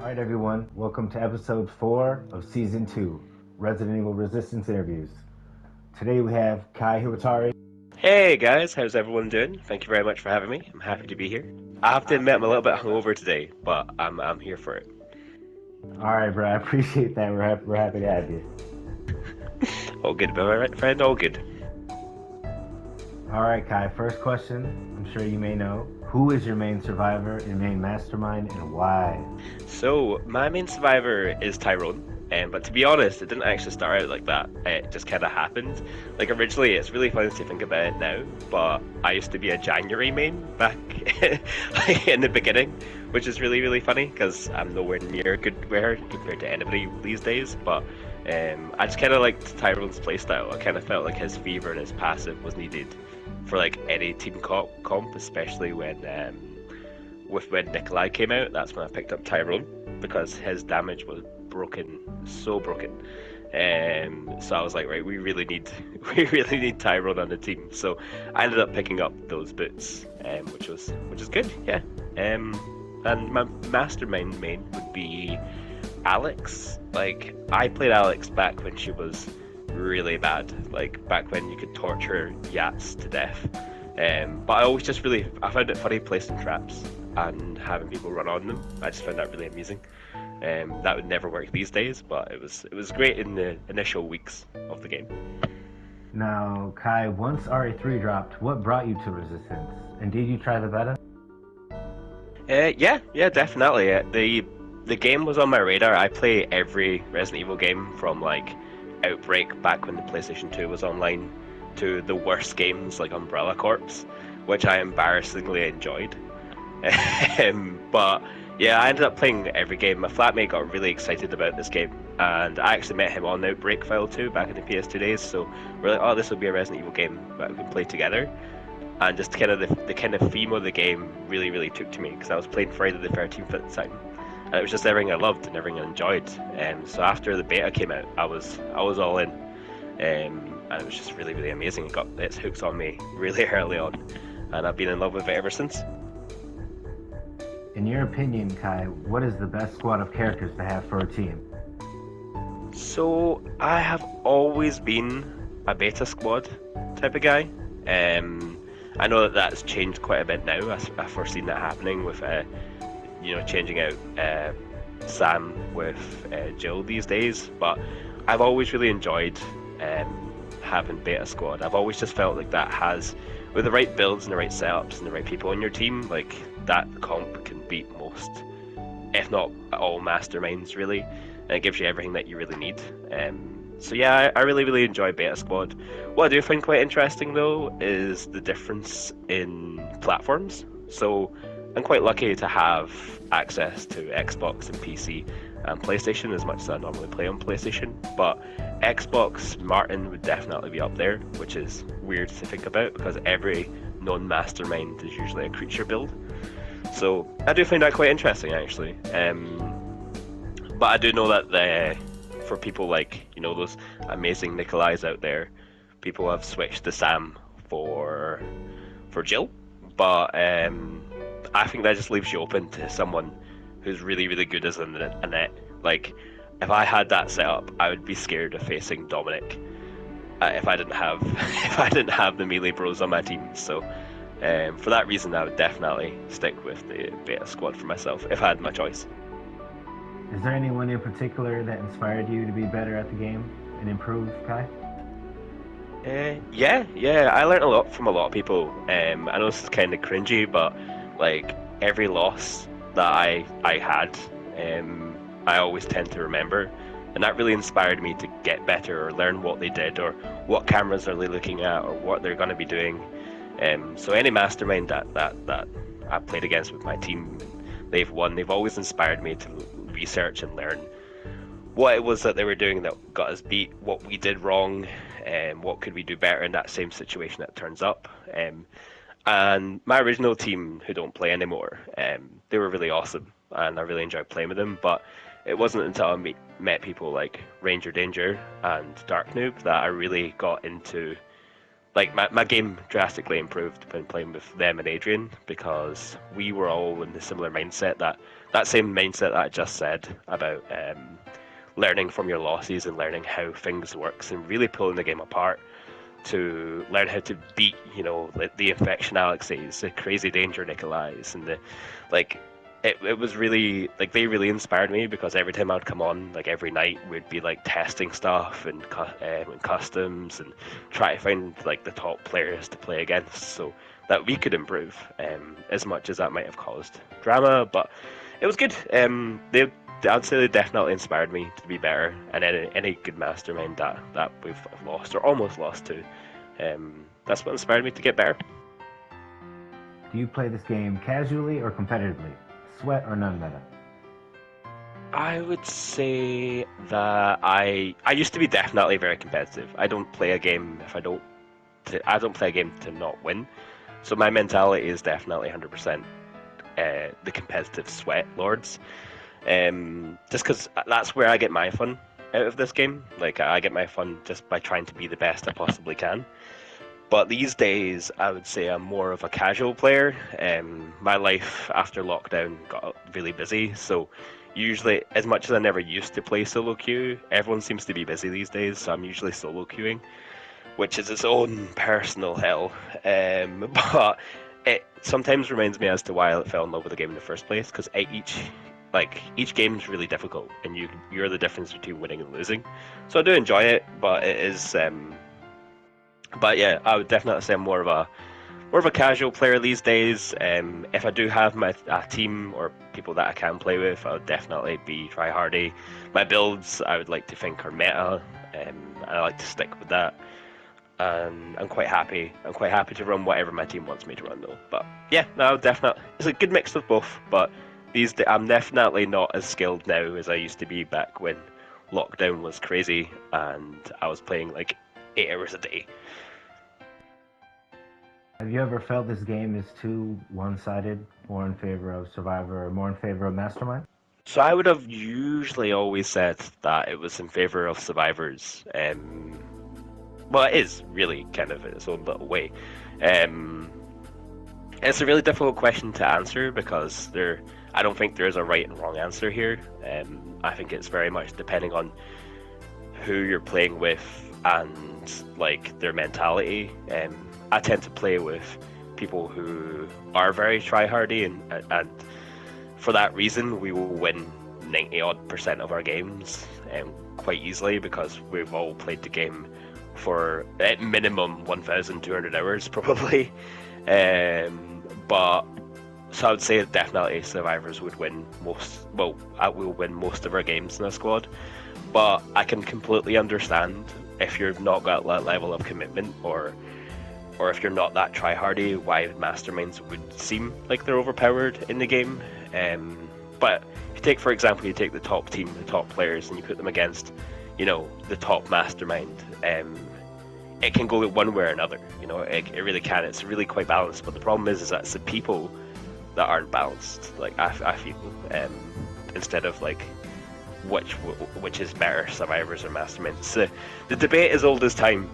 Alright everyone, welcome to episode 4 of season 2, Resident Evil Resistance Interviews. Today we have KaiHiwatarii. Hey guys, how's everyone doing? Thank you very much for having me. I'm happy to be here. I have to admit I'm a little bit hungover today, but I'm here for it. Alright bro, I appreciate that. We're happy to have you. All good, my right friend, all good. Alright Kai, first question, I'm sure you may know. Who is your main survivor and main mastermind and why? So, my main survivor is Tyrone. But to be honest, it didn't actually start out like that. It just kind of happened. Like originally, it's really funny to think about it now, but I used to be a January main back in the beginning, which is really, really funny because I'm nowhere near good wear compared to anybody these days. But I just kind of liked Tyrone's playstyle. I kind of felt like his fever and his passive was needed for like any team comp, especially when Nikolai came out. That's when I picked up Tyrone because his damage was broken, so broken. So I was like, right, we really need Tyrone on the team. So I ended up picking up those boots, which is good, yeah. And my mastermind main would be Alex. Like I played Alex back when she was really bad, like back when you could torture Yats to death. But I found it funny placing traps and having people run on them. I just found that really amusing. That would never work these days, but it was great in the initial weeks of the game. Now, Kai, once RE3 dropped, what brought you to Resistance? And did you try the beta? Yeah, definitely. The game was on my radar. I play every Resident Evil game from like Outbreak back when the PlayStation 2 was online to the worst games like Umbrella Corps, which I embarrassingly enjoyed. But yeah, I ended up playing every game. My flatmate got really excited about this game, and I actually met him on Outbreak File 2 back in the PS2 days, so we're like, oh, this will be a Resident Evil game that we can play together. And just kind of the kind of theme of the game really, really took to me, because I was playing Friday the 13th at the time, and it was just everything I loved and everything I enjoyed. So after the beta came out, I was all in, and it was just really, really amazing. It got its hooks on me really early on, and I've been in love with it ever since. In your opinion, Kai, what is the best squad of characters to have for a team? So I have always been a beta squad type of guy. I know that that's changed quite a bit now. I've foreseen that happening with, changing out Sam with Jill these days. But I've always really enjoyed having beta squad. I've always just felt like that has, with the right builds and the right setups and the right people on your team, like that comp can beat most, if not all, masterminds really, and it gives you everything that you really need. So yeah, I really, really enjoy beta squad. What I do find quite interesting though is the difference in platforms. So I'm quite lucky to have access to Xbox and PC and PlayStation as much as I normally play on PlayStation, but Xbox Martin would definitely be up there, which is weird to think about because every non-mastermind is usually a creature build. So I do find that quite interesting actually. But I do know that for people like, those amazing Nikolais out there, people have switched to Sam for Jill. But I think that just leaves you open to someone who's really, really good as Annette. Like, if I had that set up, I would be scared of facing Dominic if I didn't have the melee bros on my team. So for that reason, I would definitely stick with the beta squad for myself if I had my choice. Is there anyone in particular that inspired you to be better at the game and improve, Kai? Yeah, I learned a lot from a lot of people. I know this is kind of cringy, but like every loss that I had, I always tend to remember, and that really inspired me to get better or learn what they did or what cameras are they looking at or what they're going to be doing. So any mastermind that I played against with my team, they've won. They've always inspired me to research and learn what it was that they were doing that got us beat, what we did wrong, and what could we do better in that same situation that turns up. And my original team, who don't play anymore, they were really awesome, and I really enjoyed playing with them. But it wasn't until I met people like Ranger Danger and Dark Noob that I really got into, like, my game drastically improved when playing with them and Adrian, because we were all in the similar mindset that that same mindset that I just said about learning from your losses and learning how things works and really pulling the game apart to learn how to beat, like the infection Alexes, the crazy danger Nikolais, and it was really like they really inspired me because every time I'd come on, like every night, we'd be like testing stuff and customs and try to find like the top players to play against so that we could improve. As much as that might have caused drama, but it was good. I'd say they definitely inspired me to be better, and any good mastermind that we've lost or almost lost to, that's what inspired me to get better. Do you play this game casually or competitively? Sweat or none meta? I would say that I used to be definitely very competitive. I don't play a game to not win. So my mentality is definitely 100% the competitive sweat lords. Just because that's where I get my fun out of this game. Like, I get my fun just by trying to be the best I possibly can. But these days, I would say I'm more of a casual player. My life after lockdown got really busy, so usually, as much as I never used to play solo queue, everyone seems to be busy these days, so I'm usually solo queuing, which is its own personal hell. But it sometimes reminds me as to why I fell in love with the game in the first place, because each game is really difficult, and you're the difference between winning and losing. So I do enjoy it, but it is. But yeah, I would definitely say I'm more of a casual player these days. If I do have a team or people that I can play with, I would definitely be tryhardy. My builds, I would like to think, are meta, and I like to stick with that. And I'm quite happy. I'm quite happy to run whatever my team wants me to run, though. But yeah, no, definitely, it's a good mix of both. But I'm definitely not as skilled now as I used to be back when lockdown was crazy and I was playing like 8 hours a day. Have you ever felt this game is too one-sided, more in favor of Survivor or more in favor of Mastermind? So I would have usually always said that it was in favor of Survivors. Well, it is really kind of in its own little way. It's a really difficult question to answer because I don't think there is a right and wrong answer here. I think it's very much depending on who you're playing with and like their mentality. I tend to play with people who are very tryhardy, and for that reason, we will win 90% of our games quite easily because we've all played the game for at minimum 1,200 hours probably. But so I would say definitely Survivors would win most. Well, we'll win most of our games in a squad. But I can completely understand if you've not got that level of commitment, or if you're not that tryhardy, why Masterminds would seem like they're overpowered in the game. But if you take, for example, the top team, the top players, and you put them against, the top Mastermind, it can go one way or another. It really can. It's really quite balanced. But the problem is that it's the people that aren't balanced. Like I feel, instead of like which is better, Survivors or Masterminds. The debate is old as time,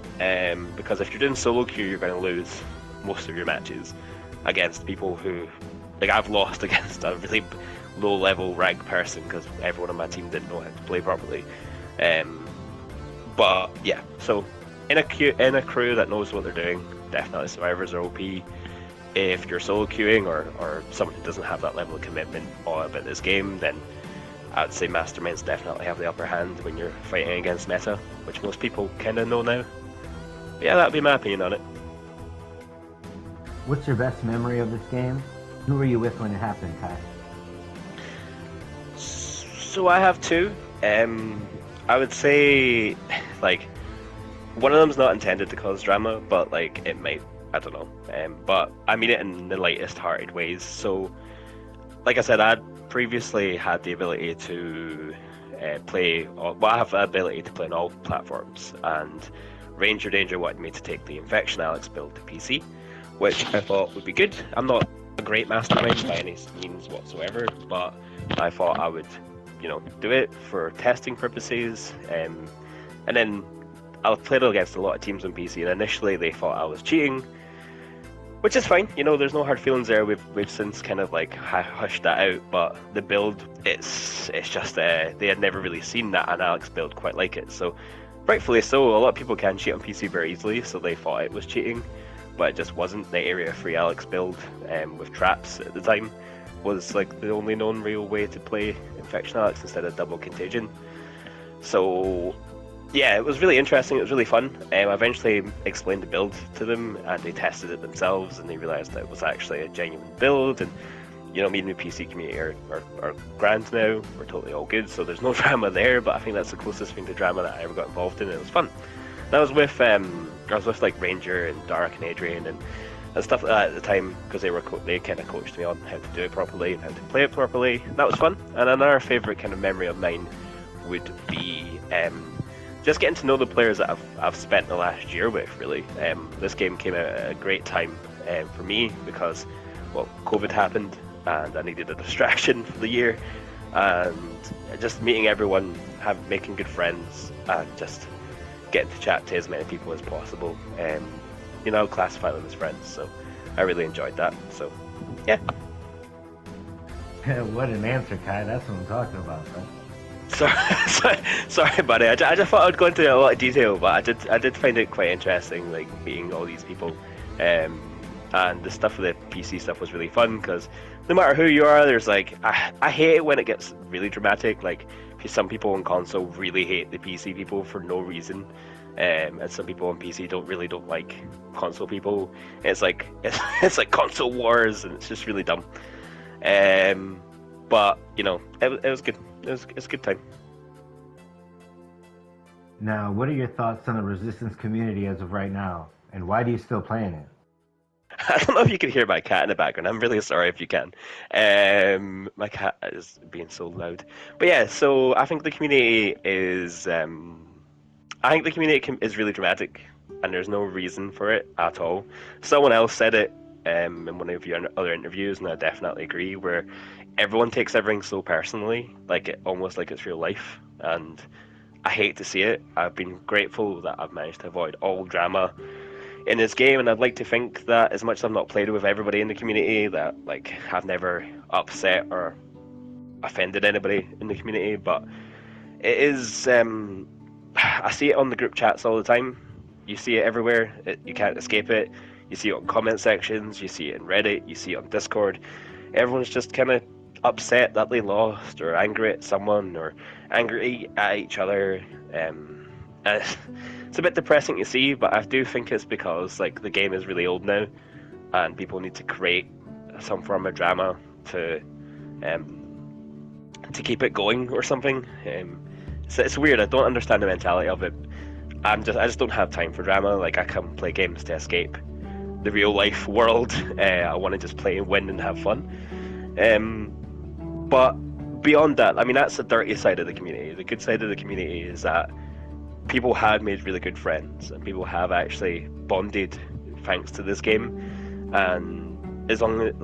because if you're doing solo queue, you're going to lose most of your matches against people who, like, I've lost against a really low level rank person because everyone on my team didn't know how to play properly. But yeah, so in a crew that knows what they're doing, definitely Survivors are OP. If you're solo queuing or someone who doesn't have that level of commitment about this game, then I'd say Masterminds definitely have the upper hand when you're fighting against meta, which most people kind of know now. But yeah, that'd be my opinion on it. What's your best memory of this game? Who were you with when it happened, Kai? So I have two. I would say, like, one of them's not intended to cause drama, but like it might. I don't know. But I mean it in the lightest hearted ways. So, like I said, I'd previously had the ability to I have the ability to play on all platforms, and Ranger Danger wanted me to take the Infection Alex build to PC, which I thought would be good. I'm not a great mastermind by any means whatsoever, but I thought I would, do it for testing purposes, and then I played against a lot of teams on PC, and initially they thought I was cheating, Which is fine, there's no hard feelings there. We've since kind of like hushed that out, but the build, it's just they had never really seen that an Alex build quite like it. So rightfully so, a lot of people can cheat on PC very easily, so they thought it was cheating, but it just wasn't. The area free Alex build with traps at the time was like the only known real way to play Infection Alex instead of double contagion. So yeah, it was really interesting, it was really fun. I eventually explained the build to them, and they tested it themselves, and they realised that it was actually a genuine build, and me and the PC community are grand now, we're totally all good, so there's no drama there, but I think that's the closest thing to drama that I ever got involved in, and it was fun. And I was with like Ranger and Dark and Adrian and stuff like that at the time, because they kind of coached me on how to do it properly and how to play it properly. That was fun. And another favourite kind of memory of mine would be just getting to know the players that I've spent the last year with, really. This game came out at a great time for me because, well, COVID happened and I needed a distraction for the year, and just meeting everyone, making good friends, and just getting to chat to as many people as possible. Classify them as friends, so I really enjoyed that. So, yeah. What an answer, Kai. That's what I'm talking about, bro. Sorry, buddy. I just thought I'd go into a lot of detail, but I did find it quite interesting, like meeting all these people, and the stuff with the PC stuff was really fun because no matter who you are, there's like I hate it when it gets really dramatic. Like some people on console really hate the PC people for no reason, and some people on PC don't like console people. It's like it's like console wars, and it's just really dumb. But it was good. It's a good time. Now, what are your thoughts on the Resistance community as of right now, and why do you still play in it? I don't know if you can hear my cat in the background. I'm really sorry if you can. My cat is being so loud. But yeah, so I think the community is is really dramatic, and there's no reason for it at all. Someone else said it in one of your other interviews, and I definitely agree, where everyone takes everything so personally, almost like it's real life, and I hate to see it. I've been grateful that I've managed to avoid all drama in this game, and I'd like to think that as much as I've not played with everybody in the community, that I've never upset or offended anybody in the community. But it is I see it on the group chats all the time. You see it everywhere. You can't escape it. You see it on comment sections, you see it in Reddit, you see it on Discord. Everyone's just kind of upset that they lost, or angry at someone, or angry at each other. It's a bit depressing to see, but I do think it's because the game is really old now, and people need to create some form of drama to keep it going or something. It's weird. I don't understand the mentality of it. I just don't have time for drama. I come play games to escape the real life world. I want to just play and win and have fun. But beyond that, I mean, that's the dirty side of the community. The good side of the community is that people have made really good friends, and people have actually bonded thanks to this game. And as long as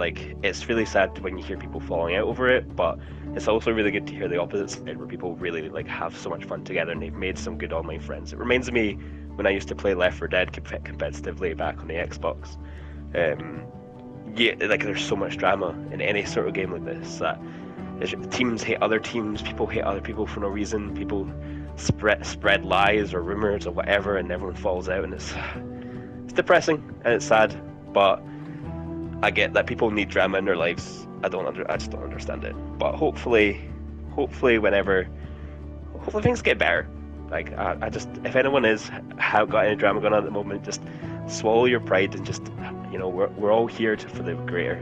it's really sad when you hear people falling out over it, but it's also really good to hear the opposite side, where people really have so much fun together and they've made some good online friends. It reminds me when I used to play Left 4 Dead competitively back on the Xbox. There's so much drama in any sort of game like this that teams hate other teams, people hate other people for no reason, people spread lies or rumors or whatever, and everyone falls out, and it's depressing and it's sad. But I get that people need drama in their lives. I just don't understand it. But hopefully things get better. If anyone have got any drama going on at the moment, just swallow your pride and just, we're all here for the greater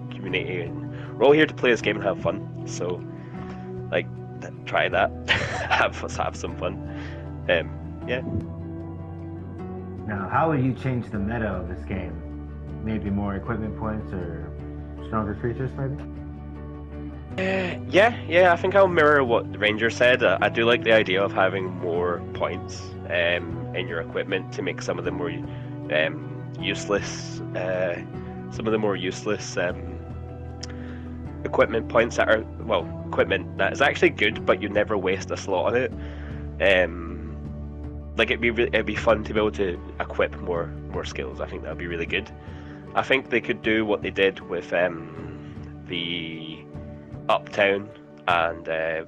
community, and we're all here to play this game and have fun. So, try that, have some fun. Yeah. Now, how would you change the meta of this game? Maybe more equipment points or stronger creatures, maybe? Yeah, I think I'll mirror what the Ranger said. I do like the idea of having more points in your equipment to make some of the more useless equipment points that are, equipment that is actually good, but you never waste a slot on it. It'd be fun to be able to equip more skills. I think that would be really good. I think they could do what they did with the Uptown and the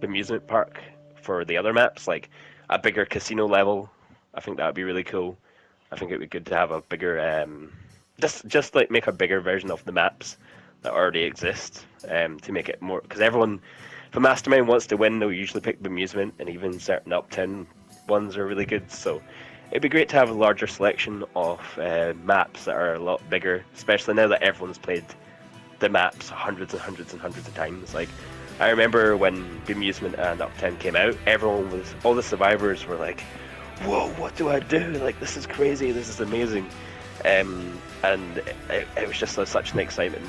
amusement park for the other maps, like a bigger casino level. I think that would be really cool. I think it would be good to have a bigger, just like make a bigger version of the maps that already exist, to make it more, because everyone, if a mastermind wants to win, they'll usually pick the amusement, and even certain Uptown ones are really good. So it'd be great to have a larger selection of maps that are a lot bigger, especially now that everyone's played the maps hundreds and hundreds and hundreds of times. Like, I remember when Bemusement and Uptown came out, all the survivors were like, whoa, what do I do? Like, this is crazy, this is amazing. And it was just such an exciting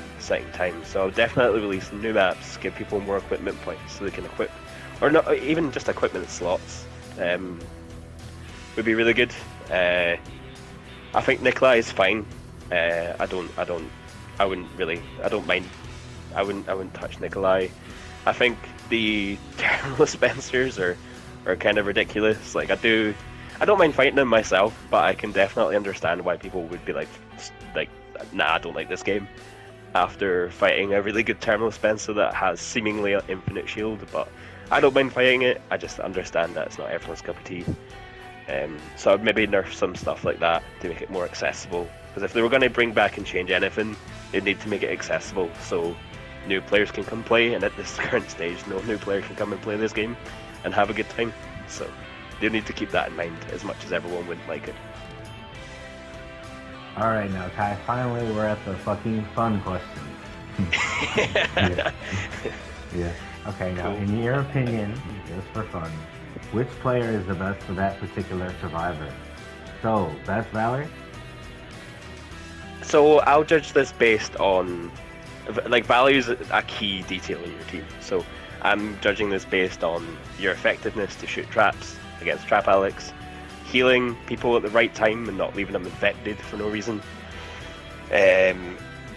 time. So I'll definitely release new maps, give people more equipment points so they can equip, or not even just equipment slots. Would be really good. I think Nikolai is fine. I wouldn't touch Nikolai. I think the terminal Spencers are kind of ridiculous. Like, I don't mind fighting them myself, but I can definitely understand why people would be like, nah, I don't like this game after fighting a really good terminal Spencer that has seemingly an infinite shield. But I don't mind fighting it. I just understand that it's not everyone's cup of tea. So I'd maybe nerf some stuff like that to make it more accessible. Because if they were going to bring back and change anything, they'd need to make it accessible so new players can come play. And at this current stage, no new player can come and play this game and have a good time. So they need to keep that in mind, as much as everyone wouldn't like it. Alright, now Kai, finally we're at the fucking fun question. Yeah. Okay, now in your opinion, just for fun, which player is the best for that particular survivor? So, best Valor? So I'll judge this based on, like, value is a key detail in your team. So I'm judging this based on your effectiveness to shoot traps against Trap Alex, healing people at the right time and not leaving them infected for no reason,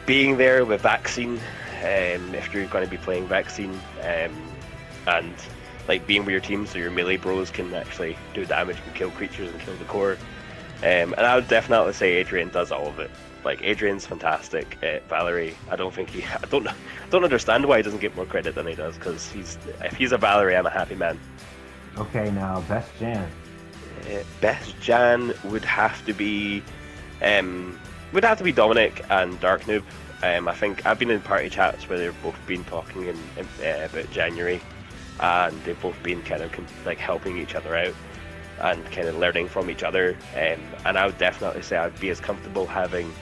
being there with Vaccine if you're going to be playing Vaccine, and like being with your team so your melee bros can actually do damage and kill creatures and kill the core. And I would definitely say Adrian does all of it. Like, Adrian's fantastic. Valkyrie, I don't understand why he doesn't get more credit than he does, because if he's a Valkyrie, I'm a happy man. Okay, now best Jan. Best Jan would have to be Dominic and Dark Noob. I think I've been in party chats where they've both been talking about January, and they've both been kind of like helping each other out and kind of learning from each other. And I would definitely say I'd be as comfortable having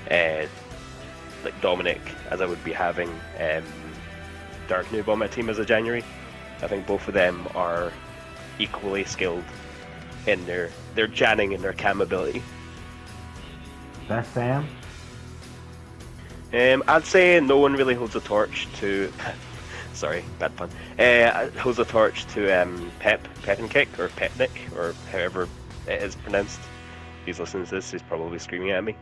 like Dominic as I would be having Dark Noob on my team as a January. I think both of them are equally skilled in their janning and their cam ability. Best Sam? I'd say no one really holds a torch to sorry, bad pun. Holds a torch to Pep and Kick, or Pepnik, or however it is pronounced. If he's listening to this, he's probably screaming at me.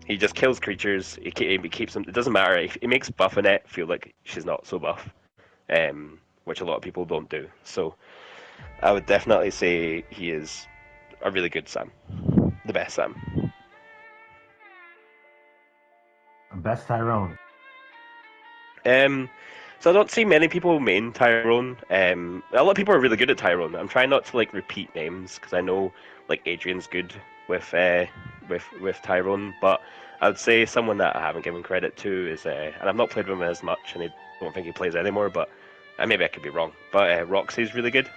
He just kills creatures. He keeps them. It doesn't matter. He makes Buffinette feel like she's not so buff, which a lot of people don't do. So I would definitely say he is a really good Sam, the best Sam. Best Tyrone? So I don't see many people main Tyrone. A lot of people are really good at Tyrone. I'm trying not to like repeat names because I know like Adrian's good with Tyrone, but I would say someone that I haven't given credit to is and I've not played with him as much, and I don't think he plays anymore, but maybe I could be wrong. But Roxy's really good,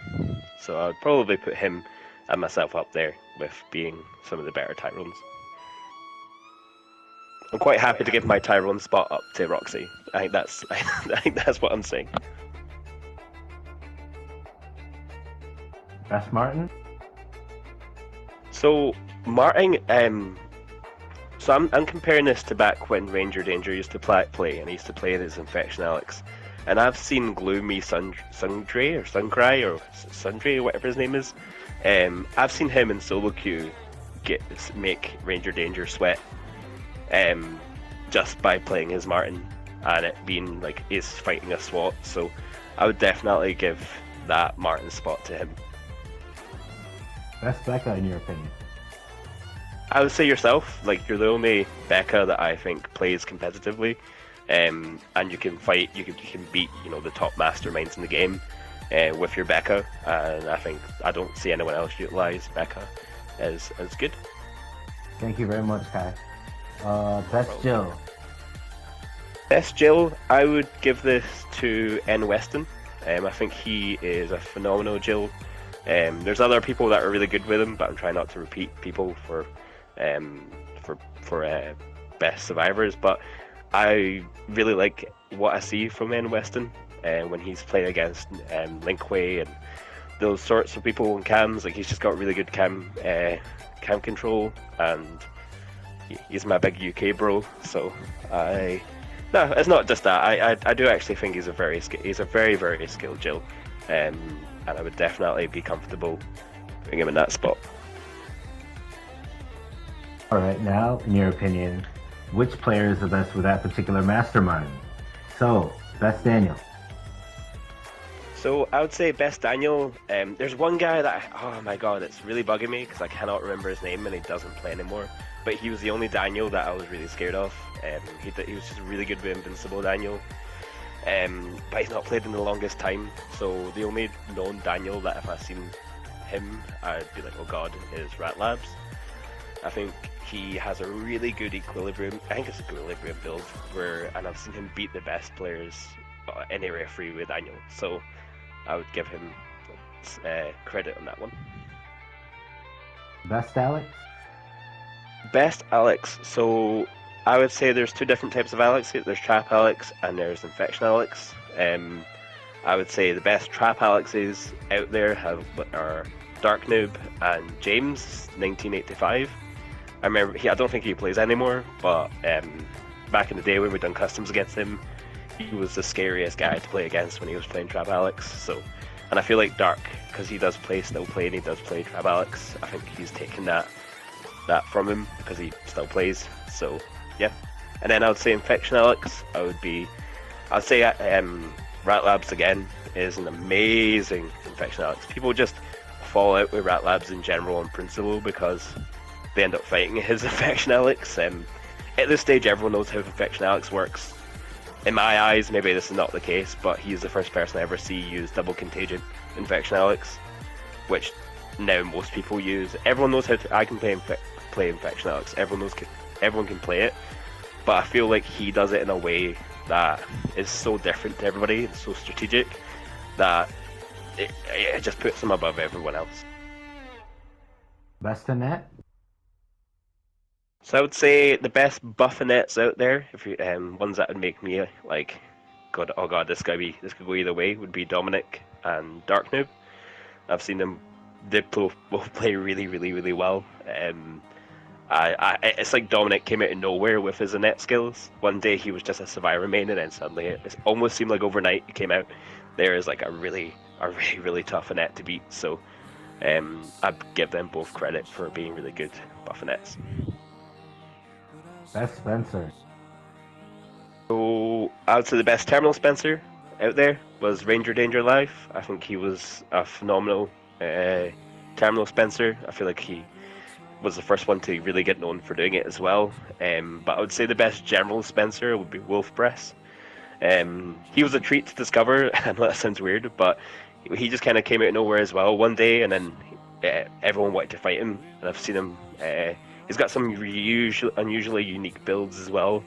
so I'd probably put him and myself up there with being some of the better Tyrones. I'm quite happy to give my Tyrone spot up to Roxy. I think that's what I'm saying. Best Martin? So Martin, so I'm comparing this to back when Ranger Danger used to play, and he used to play as Infection Alex, and I've seen Gloomy Sundray or Suncry or Sundray, whatever his name is. I've seen him in solo queue make Ranger Danger sweat. Just by playing as Martin, and it being like he's fighting a SWAT, so I would definitely give that Martin spot to him. Best Becca, in your opinion? I would say yourself. Like, you're the only Becca that I think plays competitively, and you can fight. You can beat the top masterminds in the game with your Becca, and I don't see anyone else utilize Becca as good. Thank you very much, Kai. Best Jill. Best Jill, I would give this to N Weston. I think he is a phenomenal Jill. There's other people that are really good with him, but I'm trying not to repeat people for best survivors. But I really like what I see from N Weston when he's playing against Linkway and those sorts of people in cams. Like, he's just got really good cam control, and he's my big UK bro. So no, it's not just that. I do actually think he's a very very skilled Jill, and I would definitely be comfortable putting him in that spot. All right, now, in your opinion, which player is the best with that particular mastermind? So, best Daniel. So I would say best Daniel. There's one guy that oh my god, it's really bugging me because I cannot remember his name and he doesn't play anymore. But he was the only Daniel that I was really scared of. He was just really good with Invincible Daniel. But he's not played in the longest time. So the only known Daniel that if I seen him, I'd be like, oh god, is Rat Labs. I think he has a really good equilibrium. I think it's equilibrium build and I've seen him beat the best players in area 3 with Daniel. So I would give him credit on that one. Best Alex? Best Alex. So I would say there's two different types of Alex. There's Trap Alex and there's Infection Alex. I would say the best Trap Alexes out there are Dark Noob and James 1985. I remember I don't think he plays anymore, but back in the day when we done customs against him, he was the scariest guy to play against when he was playing Trap Alex. So, and I feel like Dark, because he does still play and he does play Trap Alex, I think he's taken that from him because he still plays. So yeah. And then I would say Infection Alex. I'd say Rat Labs again is an amazing Infection Alex. People just fall out with Rat Labs in general on principle because they end up fighting his Infection Alex. At this stage, everyone knows how Infection Alex works. In my eyes, maybe this is not the case, but he's the first person I ever see use double contagion Infection Alex, which now most people use. Everyone knows how to. I can play Infection Alex. Everyone can play it, but I feel like he does it in a way that is so different to everybody, and so strategic that it just puts him above everyone else. Best Annette? So I would say the best buffinettes out there, if you ones that would make me like, oh god, this could go either way, would be Dominic and Dark Noob. I've seen them; they both play really, really, really well. It's like Dominic came out of nowhere with his Annette skills. One day he was just a Survivor main, and then suddenly it almost seemed like overnight he came out there as like a really, really tough Annette to beat. So I'd give them both credit for being really good buffinettes. Best Spencer? So I would say the best Terminal Spencer out there was Ranger Danger Life. I think he was a phenomenal Terminal Spencer. I feel like he was the first one to really get known for doing it as well. But I would say the best General Spencer would be Wolf Breath. He was a treat to discover. I know that sounds weird, but he just kind of came out of nowhere as well one day, and then everyone wanted to fight him. And I've seen him. He's got some unusually unique builds as well,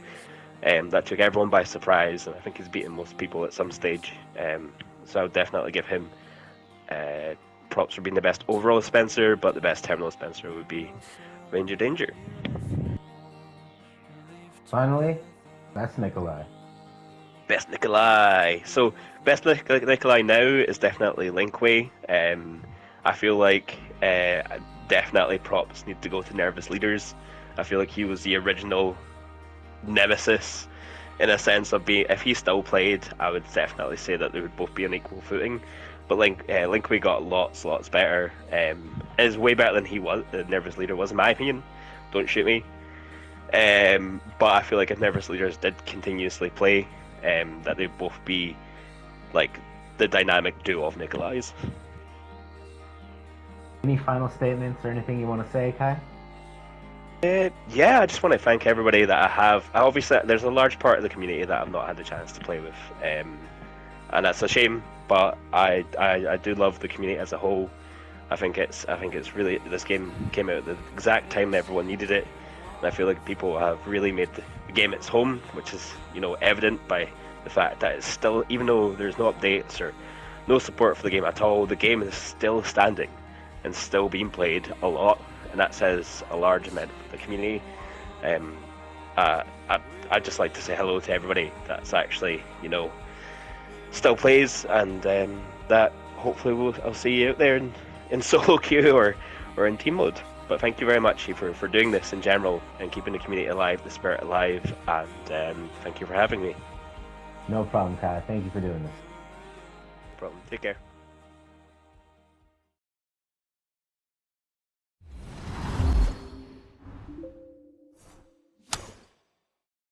that took everyone by surprise, and I think he's beaten most people at some stage. So I would definitely give him props for being the best overall Spencer, but the best Terminal Spencer would be Ranger Danger. Finally, best Nikolai. Best Nikolai. So best Nikolai now is definitely Linkway. I feel like definitely props need to go to Nervous Leaders. I feel like he was the original nemesis in a sense of being. If he still played, I would definitely say that they would both be on equal footing. But Linkway got lots better. Is way better than he was. The Nervous Leader was, in my opinion. Don't shoot me. But I feel like if Nervous Leaders did continuously play, that they'd both be like the dynamic duo of Nikolai's. Any final statements or anything you want to say, Kai? Yeah, I just want to thank everybody that I have. Obviously, there's a large part of the community that I've not had the chance to play with, and that's a shame. But I do love the community as a whole. I think it's really, this game came out at the exact time that everyone needed it, and I feel like people have really made the game its home, which is evident by the fact that it's still, even though there's no updates or no support for the game at all, the game is still standing and still being played a lot, and that says a large amount of the community. I'd just like to say hello to everybody that's actually still plays, and that hopefully I'll see you out there in solo queue or in team mode. But thank you very much for doing this in general and keeping the community alive, the spirit alive, and thank you for having me. No problem, Kai. Thank you for doing this. No problem. Take care.